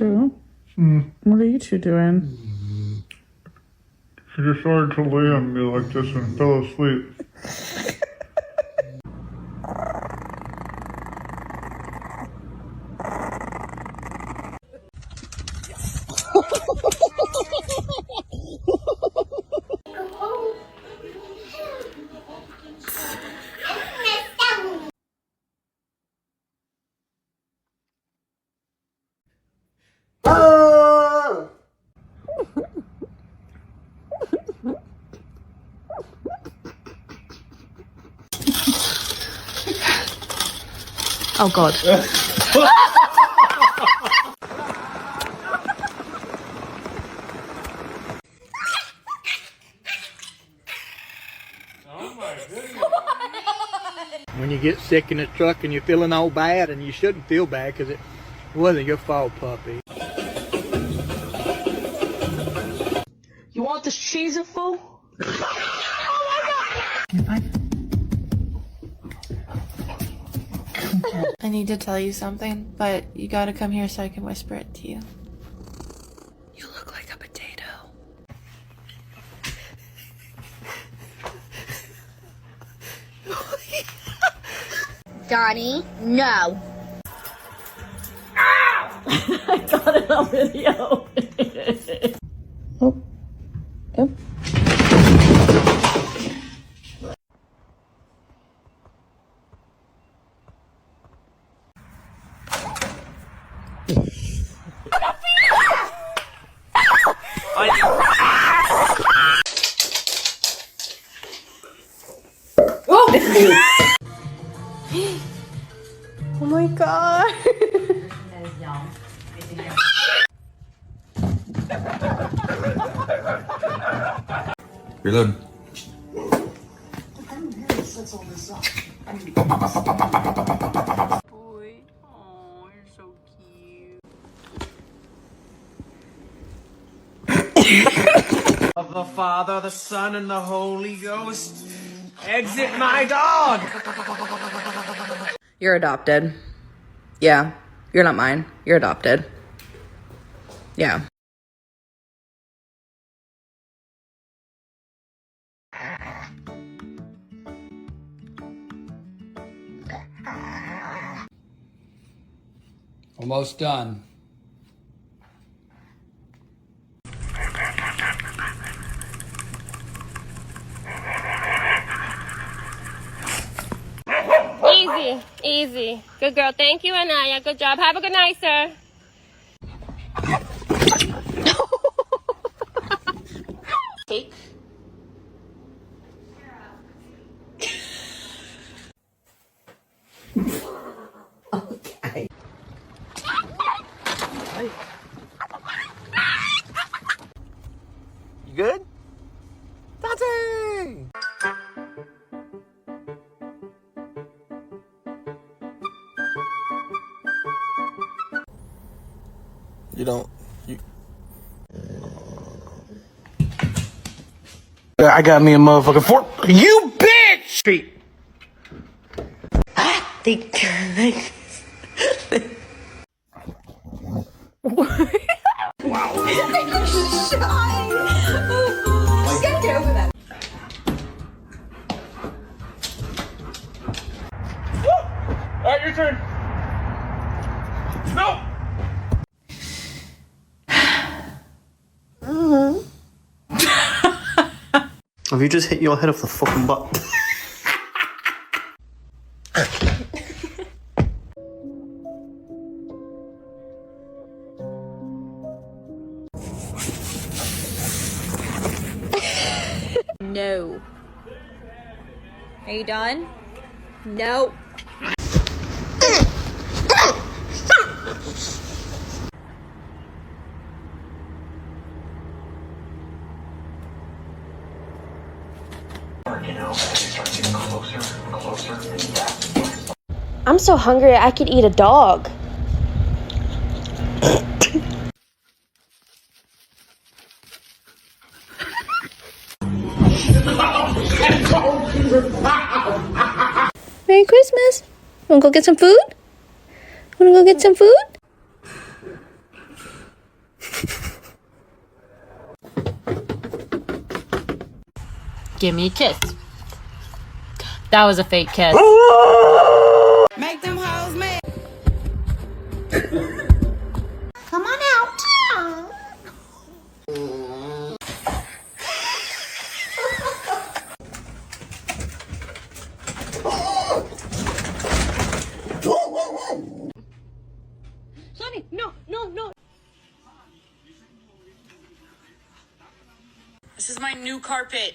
two? What are you two doing? She just started to lay on me like this and fell asleep. Oh God. When you get sick in the truck and you're feeling all bad, and you shouldn't feel bad because it wasn't your fault, puppy. You want this cheese and fool? I need to tell you something, but you gotta come here so I can whisper it to you. You look like a potato. Donnie, no. I got it on video. Oh. Yep. Oh my god. Reload. Boy. Oh, you're so cute. Of the Father, the Son, and the Holy Ghost. Exit my dog! You're adopted. Yeah. You're not mine. You're adopted. Yeah. Almost done. Easy, easy. Good girl. Thank you, Anaya. Good job. Have a good night, sir. Cake. Okay. You good? Dante! You don't. I got me a motherfucking fork. You bitch! Treat. Alright, your turn. No! Have you just hit your head off the fucking butt? No. Are you done? No. I'm so hungry I could eat a dog. Merry Christmas. Wanna go get some food? Wanna go get some food? Give me a kiss. That was a fake kiss. Make them hoes mad. Come on out. Sonny, no, no, no. This is my new carpet.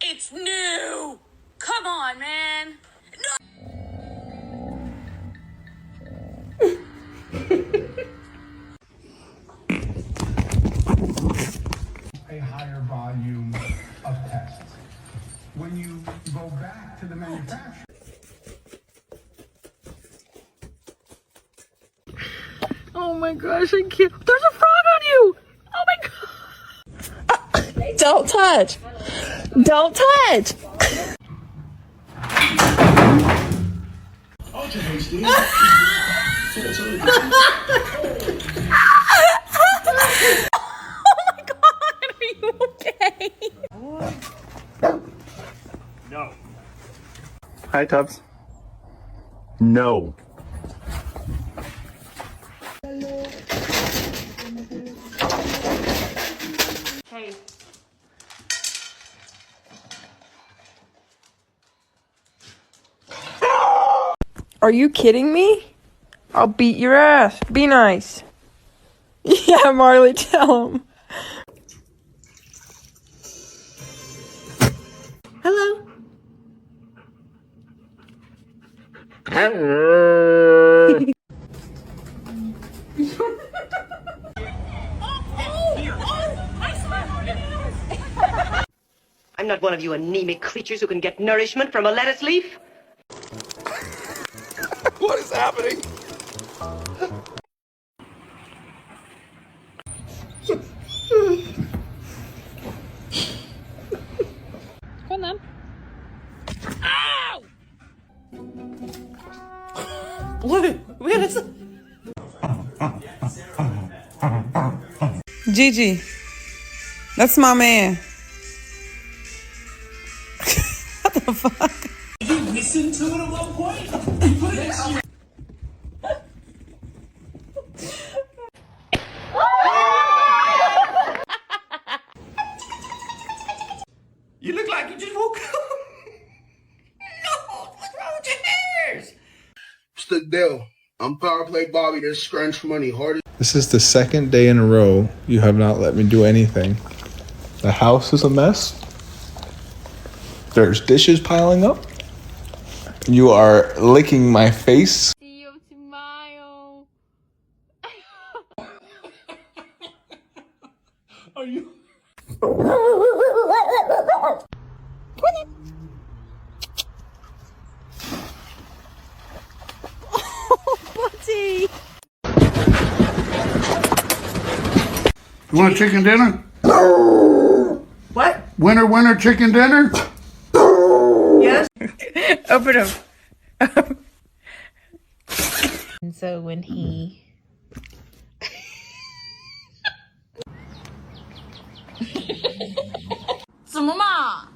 It's new. Come on, man. A higher volume of tests. When you go back to the manufacturer. Oh my gosh, I can't. There's a frog on you! Oh my god! Don't touch! Don't touch! Hi, Tubbs. No. Hey. Are you kidding me? I'll beat your ass. Be nice. Yeah, Marley, tell him. Hello. I'm not one of you anemic creatures who can get nourishment from a lettuce leaf. What is happening? Come on. What is it? Gigi. That's my man. What the fuck? You listen to it at one point? You put it in. You look like you just woke up. No, what's wrong with your hairs? Stood there. I'm Power Play Bobby, this scrunch money hard. This is the second day in a row you have not let me do anything. The house is a mess. There's dishes piling up. You are licking my face. See you tomorrow. Are you? Buddy. You want chicken dinner? What? Winner chicken dinner? Yes. Open him. And so when he Mama.